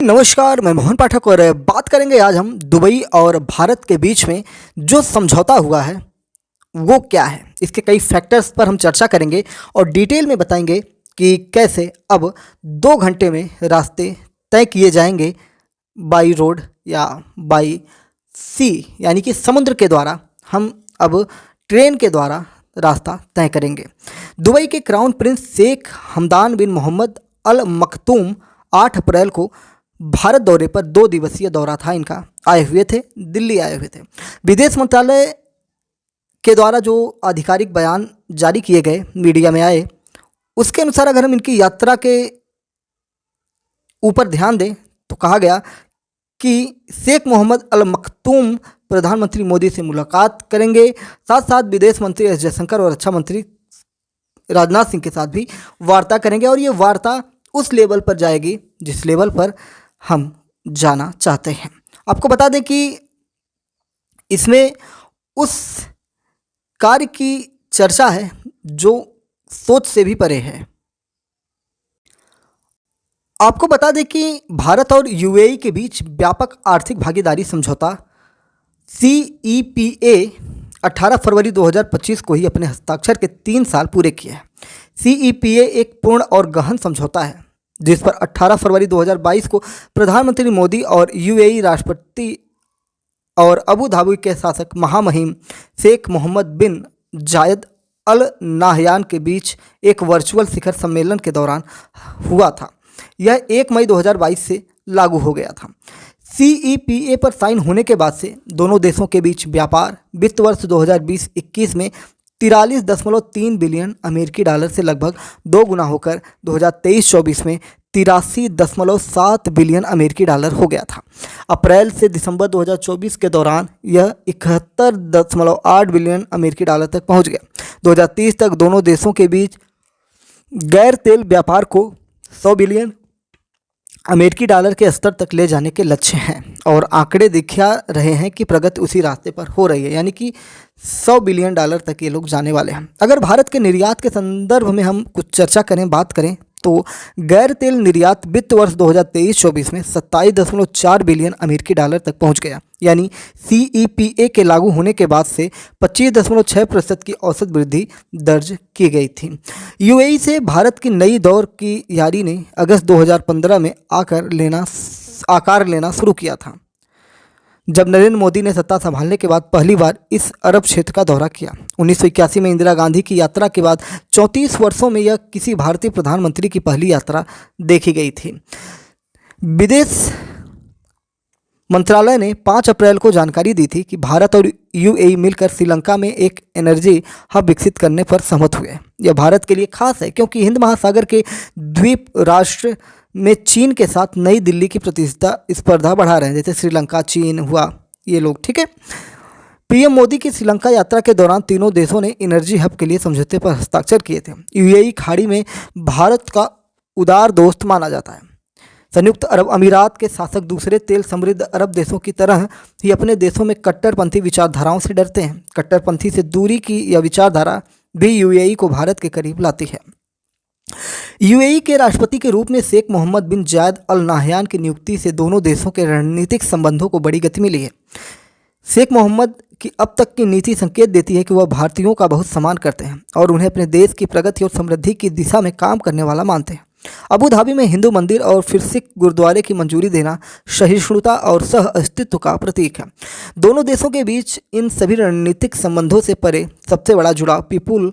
नमस्कार, मैं मोहन पाठक और बात करेंगे आज हम दुबई और भारत के बीच में जो समझौता हुआ है वो क्या है। इसके कई फैक्टर्स पर हम चर्चा करेंगे और डिटेल में बताएंगे कि कैसे अब 2 घंटे में रास्ते तय किए जाएंगे बाई रोड या बाई सी, यानी कि समुद्र के द्वारा हम अब ट्रेन के द्वारा रास्ता तय करेंगे। दुबई के क्राउन प्रिंस शेख हमदान बिन मोहम्मद अल मखतूम 8 अप्रैल को भारत दौरे पर 2 दिवसीय दौरा था इनका, आए हुए थे, दिल्ली आए हुए थे। विदेश मंत्रालय के द्वारा जो आधिकारिक बयान जारी किए गए, मीडिया में आए, उसके अनुसार अगर हम इनकी यात्रा के ऊपर ध्यान दें तो कहा गया कि शेख मोहम्मद अल मखतूम प्रधानमंत्री मोदी से मुलाकात करेंगे, साथ साथ विदेश मंत्री एस जयशंकर और रक्षा मंत्री राजनाथ सिंह के साथ भी वार्ता करेंगे। और ये वार्ता उस लेवल पर जाएगी जिस लेवल पर हम जाना चाहते हैं। आपको बता दें कि इसमें उस कार्य की चर्चा है जो सोच से भी परे है। आपको बता दें कि भारत और यूएई के बीच व्यापक आर्थिक भागीदारी समझौता CEPA 18 फरवरी 2025 को ही अपने हस्ताक्षर के 3 साल पूरे किए हैं। CEPA एक पूर्ण और गहन समझौता है जिस पर 18 फरवरी 2022 को प्रधानमंत्री मोदी और यूएई राष्ट्रपति और अबू धाबी के शासक महामहिम शेख मोहम्मद बिन जायद अल नाहयान के बीच एक वर्चुअल शिखर सम्मेलन के दौरान हुआ था। यह 1 मई 2022 से लागू हो गया था। CEPA पर साइन होने के बाद से दोनों देशों के बीच व्यापार वित्त वर्ष 2020-21 में 43.3 बिलियन अमेरिकी डॉलर से लगभग 2 गुना होकर 2023-24 में 83.7 बिलियन अमेरिकी डॉलर हो गया था। अप्रैल से दिसंबर 2024 के दौरान यह 71.8 बिलियन अमेरिकी डॉलर तक पहुंच गया। 2030 तक दोनों देशों के बीच गैर तेल व्यापार को 100 बिलियन अमेरिकी डॉलर के स्तर तक ले जाने के लक्ष्य हैं और आंकड़े दिखा रहे हैं कि प्रगति उसी रास्ते पर हो रही है, यानी कि 100 बिलियन डॉलर तक ये लोग जाने वाले हैं। अगर भारत के निर्यात के संदर्भ में हम कुछ चर्चा करें, बात करें तो गैर तेल निर्यात वित्त वर्ष 2023-24 में 27.4 बिलियन अमेरिकी डॉलर तक पहुंच गया, यानी CEPA के लागू होने के बाद से 25.6% की औसत वृद्धि दर्ज की गई थी। यूएई से भारत की नई दौर की यारी ने अगस्त 2015 में आकार लेना शुरू किया था, जब नरेंद्र मोदी ने सत्ता संभालने के बाद पहली बार इस अरब क्षेत्र का दौरा किया। 1981 में इंदिरा गांधी की यात्रा के बाद 34 वर्षों में यह किसी भारतीय प्रधानमंत्री की पहली यात्रा देखी गई थी। विदेश मंत्रालय ने 5 अप्रैल को जानकारी दी थी कि भारत और यूएई मिलकर श्रीलंका में एक एनर्जी हब विकसित करने पर सहमत हुए। यह भारत के लिए खास है क्योंकि हिंद महासागर के द्वीप राष्ट्र में चीन के साथ नई दिल्ली की प्रतिष्ठा स्पर्धा बढ़ा रहे हैं, जैसे श्रीलंका, चीन हुआ, ये लोग, ठीक है। पीएम मोदी की श्रीलंका यात्रा के दौरान तीनों देशों ने एनर्जी हब के लिए समझौते पर हस्ताक्षर किए थे। यूएई खाड़ी में भारत का उदार दोस्त माना जाता है। संयुक्त अरब अमीरात के शासक दूसरे तेल समृद्ध अरब देशों की तरह ही अपने देशों में कट्टरपंथी विचारधाराओं से डरते हैं। कट्टरपंथी से दूरी की यह विचारधारा भी यूएई को भारत के करीब लाती है। यूएई के राष्ट्रपति के रूप में शेख मोहम्मद बिन जायद अल नाहयान की नियुक्ति से दोनों देशों के रणनीतिक संबंधों को बड़ी गति मिली है। शेख मोहम्मद की अब तक की नीति संकेत देती है कि वह भारतीयों का बहुत सम्मान करते हैं और उन्हें अपने देश की प्रगति और समृद्धि की दिशा में काम करने वाला मानते हैं। अबू धाबी में हिंदू मंदिर और फिर सिख गुरुद्वारे की मंजूरी देना सहिष्णुता और सह अस्तित्व का प्रतीक है। दोनों देशों के बीच इन सभी रणनीतिक संबंधों से परे सबसे बड़ा जुड़ाव पीपुल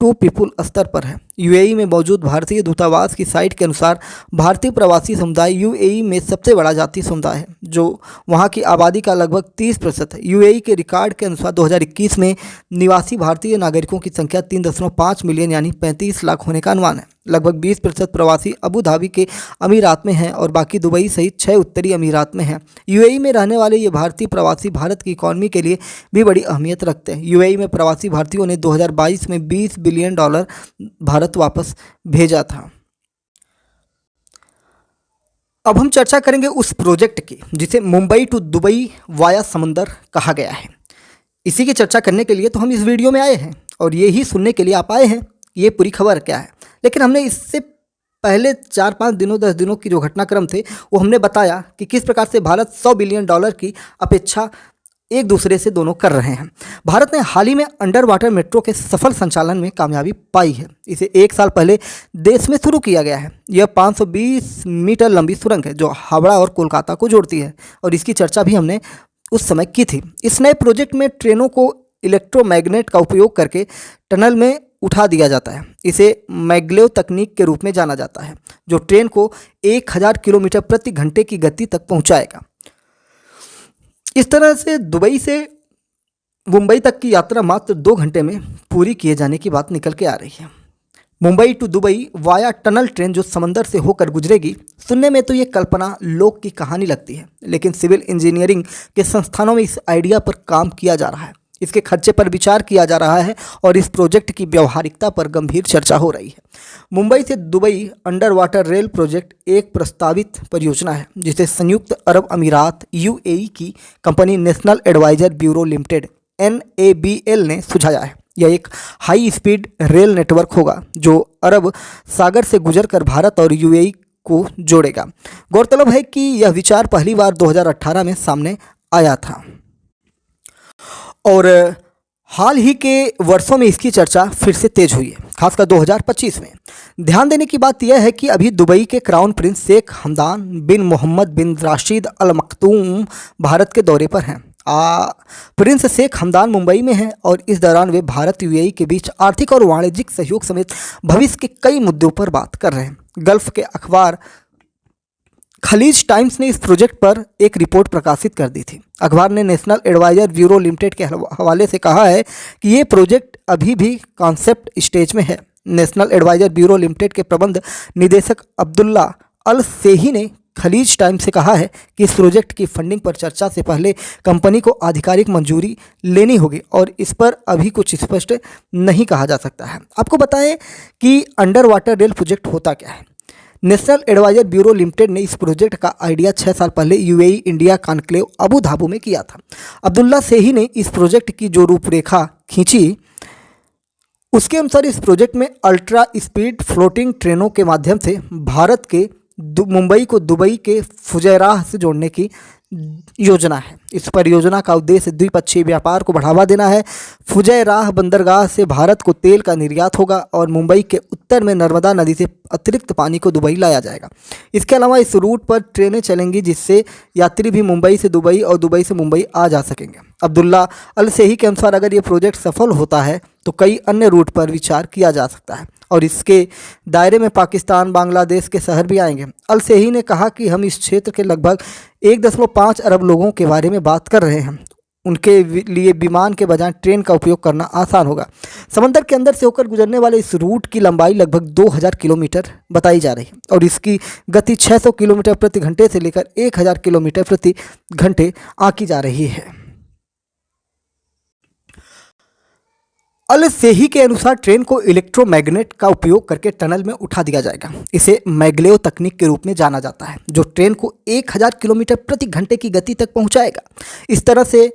टू पीपुल स्तर पर है। यूएई में मौजूद भारतीय दूतावास की साइट के अनुसार भारतीय प्रवासी समुदाय यूएई में सबसे बड़ा जातीय समुदाय है, जो वहां की आबादी का लगभग 30% है। यूएई के रिकॉर्ड के अनुसार 2021 में निवासी भारतीय नागरिकों की संख्या 3.5 मिलियन यानी 35 लाख होने का अनुमान है। लगभग 20% प्रवासी अबू धाबी के अमीरात में हैं और बाकी दुबई सहित 6 उत्तरी अमीरात में हैं। यूएई में रहने वाले ये भारतीय प्रवासी भारत की इकॉनमी के लिए भी बड़ी अहमियत रखते हैं। यूएई में प्रवासी भारतीयों ने 2022 में $20 बिलियन भारत वापस भेजा था। अब हम चर्चा करेंगे उस प्रोजेक्ट की जिसे मुंबई टू दुबई वाया समंदर कहा गया है। इसी की चर्चा करने के लिए तो हम इस वीडियो में आए हैं और ये ही सुनने के लिए आप आए हैं ये पूरी खबर क्या है। लेकिन हमने इससे पहले 4-5 दिनों 10 दिनों की जो घटनाक्रम थे वो हमने बताया कि किस प्रकार से भारत $100 बिलियन की अपेक्षा एक दूसरे से दोनों कर रहे हैं। भारत ने हाल ही में अंडर वाटर मेट्रो के सफल संचालन में कामयाबी पाई है। इसे 1 साल पहले देश में शुरू किया गया है। यह 520 मीटर लंबी सुरंग है जो हावड़ा और कोलकाता को जोड़ती है और इसकी चर्चा भी हमने उस समय की थी। इस नए प्रोजेक्ट में ट्रेनों को इलेक्ट्रोमैग्नेट का उपयोग करके टनल में उठा दिया जाता है। इसे मैग्लेव तकनीक के रूप में जाना जाता है जो ट्रेन को 1000 किलोमीटर प्रति घंटे की गति तक पहुंचाएगा। इस तरह से दुबई से मुंबई तक की यात्रा मात्र 2 घंटे में पूरी किए जाने की बात निकल के आ रही है। Mumbai to Dubai via tunnel train जो समंदर से होकर गुजरेगी, सुनने में तो ये कल्पना लोक की कहानी लगती है, लेकिन सिविल इंजीनियरिंग के संस्थानों में इस आइडिया पर काम किया जा रहा है। इसके खर्चे पर विचार किया जा रहा है और इस प्रोजेक्ट की व्यावहारिकता पर गंभीर चर्चा हो रही है। मुंबई से Dubai under water rail project एक प्रस्तावित परियोजना है जिसे संयुक्त अरब अमीरात यूएई की company national advisor bureau limited NABL ने सुझाया है। यह एक हाई स्पीड रेल नेटवर्क होगा जो अरब सागर से गुजरकर भारत और यूएई को जोड़ेगा। गौरतलब है कि यह विचार पहली बार 2018 में सामने आया था और हाल ही के वर्षों में इसकी चर्चा फिर से तेज हुई है, खासकर 2025 में। ध्यान देने की बात यह है कि अभी दुबई के क्राउन प्रिंस शेख हमदान बिन मोहम्मद बिन राशिद अल मखतूम भारत के दौरे पर हैं। प्रिंस शेख हमदान मुंबई में हैं और इस दौरान वे भारत यूएई के बीच आर्थिक और वाणिज्यिक सहयोग समेत भविष्य के कई मुद्दों पर बात कर रहे हैं। गल्फ के अखबार खलीज टाइम्स ने इस प्रोजेक्ट पर एक रिपोर्ट प्रकाशित कर दी थी। अखबार ने नेशनल एडवाइजर ब्यूरो लिमिटेड के हवाले से कहा है कि ये प्रोजेक्ट अभी भी कॉन्सेप्ट स्टेज में है। नेशनल एडवाइजर ब्यूरो लिमिटेड के प्रबंध निदेशक अब्दुल्ला अल सेही ने खलीज टाइम्स से कहा है कि इस प्रोजेक्ट की फंडिंग पर चर्चा से पहले कंपनी को आधिकारिक मंजूरी लेनी होगी और इस पर अभी कुछ स्पष्ट नहीं कहा जा सकता है। आपको बताएं कि अंडर वाटर रेल प्रोजेक्ट होता क्या है। नेशनल एडवाइजर ब्यूरो लिमिटेड ने इस प्रोजेक्ट का आइडिया 6 साल पहले UAE India conclave Abu Dhabi में किया था। अब्दुल्ला सेही ने इस प्रोजेक्ट की जो रूपरेखा खींची उसके अनुसार इस प्रोजेक्ट में अल्ट्रा स्पीड फ्लोटिंग ट्रेनों के माध्यम से भारत के मुंबई को दुबई के फुजैराह से जोड़ने की योजना है। इस परियोजना का उद्देश्य द्विपक्षीय व्यापार को बढ़ावा देना है। फुजैराह बंदरगाह से भारत को तेल का निर्यात होगा और मुंबई के उत्तर में नर्मदा नदी से अतिरिक्त पानी को दुबई लाया जाएगा। इसके अलावा इस रूट पर ट्रेनें चलेंगी जिससे यात्री भी मुंबई से दुबई और दुबई से मुंबई आ जा सकेंगे। अब्दुल्ला अल सेही के अनुसार अगर ये प्रोजेक्ट सफल होता है तो कई अन्य रूट पर विचार किया जा सकता है और इसके दायरे में पाकिस्तान, बांग्लादेश के शहर भी आएंगे। अल सेही ने कहा कि हम इस क्षेत्र के लगभग 1.5 अरब लोगों के बारे में बात कर रहे हैं। उनके लिए विमान के बजाय ट्रेन का उपयोग करना आसान होगा। समंदर के अंदर से होकर गुजरने वाले इस रूट की लंबाई लगभग 2000 किलोमीटर बताई जा रही है और इसकी गति 600 किलोमीटर प्रति घंटे से लेकर 1000 किलोमीटर प्रति घंटे आंकी जा रही है। अल सेही के अनुसार ट्रेन को इलेक्ट्रोमैग्नेट का उपयोग करके टनल में उठा दिया जाएगा। इसे मैग्लेव तकनीक के रूप में जाना जाता है जो ट्रेन को 1000 किलोमीटर प्रति घंटे की गति तक पहुंचाएगा। इस तरह से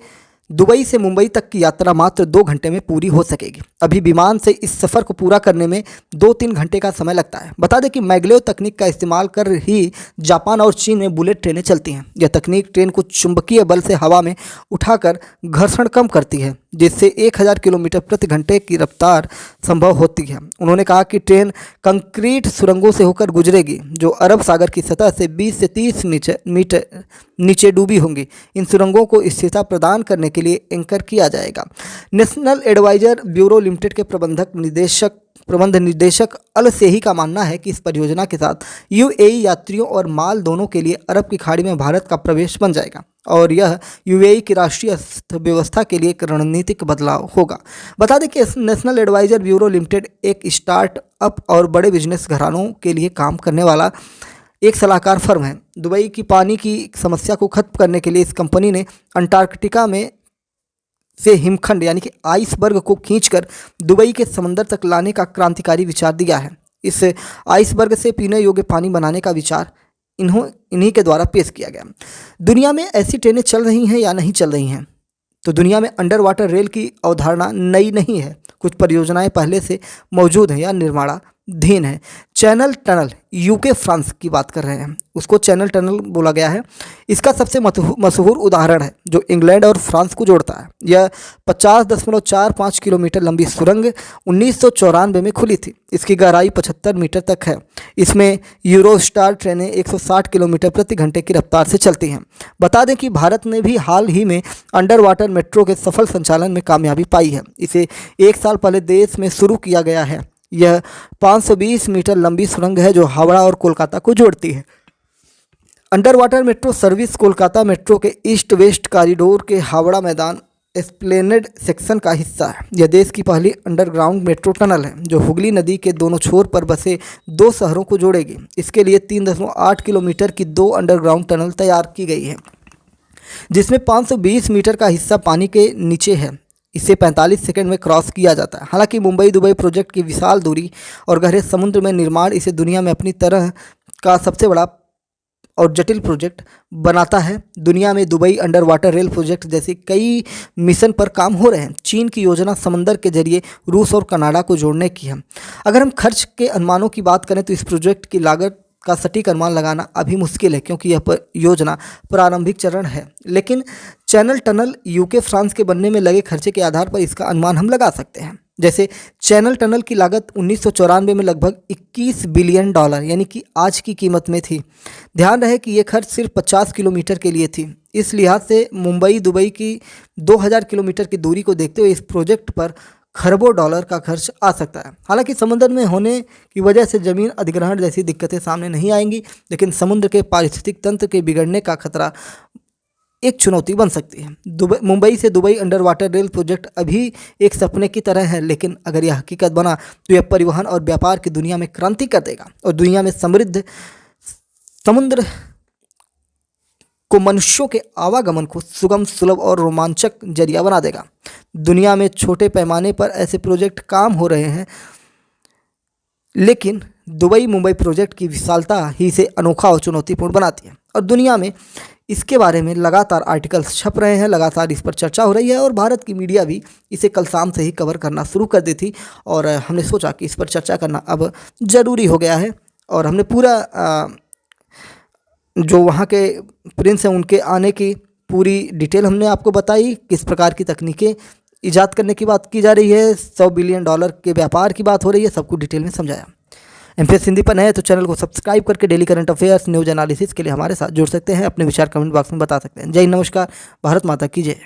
दुबई से मुंबई तक की यात्रा मात्र 2 घंटे में पूरी हो सकेगी। अभी विमान से इस सफ़र को पूरा करने में 2-3 घंटे का समय लगता है। बता दें कि मैग्लेव तकनीक का इस्तेमाल कर ही जापान और चीन में बुलेट ट्रेनें चलती हैं। यह तकनीक ट्रेन को चुंबकीय बल से हवा में उठाकर घर्षण कम करती है जिससे 1000 किलोमीटर प्रति घंटे की रफ्तार संभव होती है। उन्होंने कहा कि ट्रेन कंक्रीट सुरंगों से होकर गुजरेगी जो अरब सागर की सतह से 20 से 30 मीटर नीचे डूबी होंगी। इन सुरंगों को स्थिरता प्रदान करने के लिए एंकर किया जाएगा। नेशनल एडवाइजर ब्यूरो लिमिटेड के प्रबंध निदेशक अल सेही का मानना है कि इस परियोजना के साथ यूएई यात्रियों और माल दोनों के लिए अरब की खाड़ी में भारत का प्रवेश बन जाएगा और यह यूएई की राष्ट्रीय अर्थव्यवस्था के लिए एक रणनीतिक बदलाव होगा। बता दें कि नेशनल एडवाइजर ब्यूरो लिमिटेड एक स्टार्टअप और बड़े बिजनेस घरानों के लिए काम करने वाला एक सलाहकार फर्म है। दुबई की पानी की समस्या को खत्म करने के लिए इस कंपनी ने अंटार्कटिका में से हिमखंड यानी कि आइसबर्ग को खींचकर दुबई के समंदर तक लाने का क्रांतिकारी विचार दिया है। इस आइसबर्ग से पीने योग्य पानी बनाने का विचार इन्हीं के द्वारा पेश किया गया। दुनिया में ऐसी ट्रेनें चल रही हैं या नहीं चल रही हैं, तो दुनिया में अंडर वाटर रेल की अवधारणा नई नहीं है। कुछ परियोजनाएं पहले से मौजूद हैं या धीन है। चैनल टनल यूके फ्रांस की बात कर रहे हैं, उसको चैनल टनल बोला गया है। इसका सबसे मशहूर उदाहरण है जो इंग्लैंड और फ्रांस को जोड़ता है। यह 50.45 किलोमीटर लंबी सुरंग 1994 में खुली थी। इसकी गहराई 75 मीटर तक है। इसमें यूरोस्टार ट्रेनें 160 किलोमीटर प्रति घंटे की रफ्तार से चलती हैं। बता दें कि भारत ने भी हाल ही में अंडर वाटर मेट्रो के सफल संचालन में कामयाबी पाई है। इसे 1 साल पहले देश में शुरू किया गया है। यह 520 मीटर लंबी सुरंग है जो हावड़ा और कोलकाता को जोड़ती है। Under water metro service Kolkata metro के ईस्ट वेस्ट कॉरिडोर के हावड़ा मैदान एस्प्लेनेड सेक्शन का हिस्सा है। यह देश की पहली अंडरग्राउंड मेट्रो टनल है जो हुगली नदी के दोनों छोर पर बसे 2 शहरों को जोड़ेगी। इसके लिए 3.8 किलोमीटर की 2 अंडरग्राउंड टनल तैयार की गई है, जिसमें 520 मीटर का हिस्सा पानी के नीचे है। इसे 45 सेकंड में क्रॉस किया जाता है। हालांकि मुंबई दुबई प्रोजेक्ट की विशाल दूरी और गहरे समुद्र में निर्माण इसे दुनिया में अपनी तरह का सबसे बड़ा और जटिल प्रोजेक्ट बनाता है। दुनिया में Dubai under water rail project जैसे कई मिशन पर काम हो रहे हैं। चीन की योजना समंदर के जरिए रूस और कनाडा को जोड़ने की है। अगर हम खर्च के अनुमानों की बात करें तो इस प्रोजेक्ट की लागत का सटीक अनुमान लगाना अभी मुश्किल है, क्योंकि यह योजना प्रारंभिक चरण है। लेकिन चैनल टनल यूके फ्रांस के बनने में लगे खर्चे के आधार पर इसका अनुमान हम लगा सकते हैं। जैसे चैनल टनल की लागत 1994 में लगभग 21 बिलियन डॉलर यानी कि आज की कीमत में थी। ध्यान रहे कि यह खर्च सिर्फ 50 किलोमीटर के लिए थी। इस लिहाज से मुंबई दुबई की 2000 किलोमीटर की दूरी को देखते हुए इस प्रोजेक्ट पर खरबों डॉलर का खर्च आ सकता है। हालांकि समुद्र में होने की वजह से जमीन अधिग्रहण जैसी दिक्कतें सामने नहीं आएंगी, लेकिन समुद्र के पारिस्थितिक तंत्र के बिगड़ने का खतरा एक चुनौती बन सकती है। मुंबई से Dubai under water rail project अभी एक सपने की तरह है, लेकिन अगर यह हकीकत बना तो यह परिवहन और व्यापार की दुनिया में क्रांति कर देगा और दुनिया में समृद्ध समुद्र को मनुष्यों के आवागमन को सुगम, सुलभ और रोमांचक जरिया बना देगा। दुनिया में छोटे पैमाने पर ऐसे प्रोजेक्ट काम हो रहे हैं, लेकिन दुबई मुंबई प्रोजेक्ट की विशालता ही इसे अनोखा और चुनौतीपूर्ण बनाती है। और दुनिया में इसके बारे में लगातार आर्टिकल्स छप रहे हैं, लगातार इस पर चर्चा हो रही है और भारत की मीडिया भी इसे कल शाम से ही कवर करना शुरू कर दी थी। और हमने सोचा कि इस पर चर्चा करना अब ज़रूरी हो गया है। और हमने पूरा जो वहाँ के प्रिंस हैं उनके आने की पूरी डिटेल हमने आपको बताई। किस प्रकार की तकनीकें ईजाद करने की बात की जा रही है, 100 बिलियन डॉलर के व्यापार की बात हो रही है, सब कुछ डिटेल में समझाया। एमपीएस हिंदी पर नए हैं तो चैनल को सब्सक्राइब करके daily current affairs, news analysis के लिए हमारे साथ जुड़ सकते हैं। अपने विचार कमेंट बॉक्स में बता सकते हैं। जय हिंद, नमस्कार, भारत माता की जय।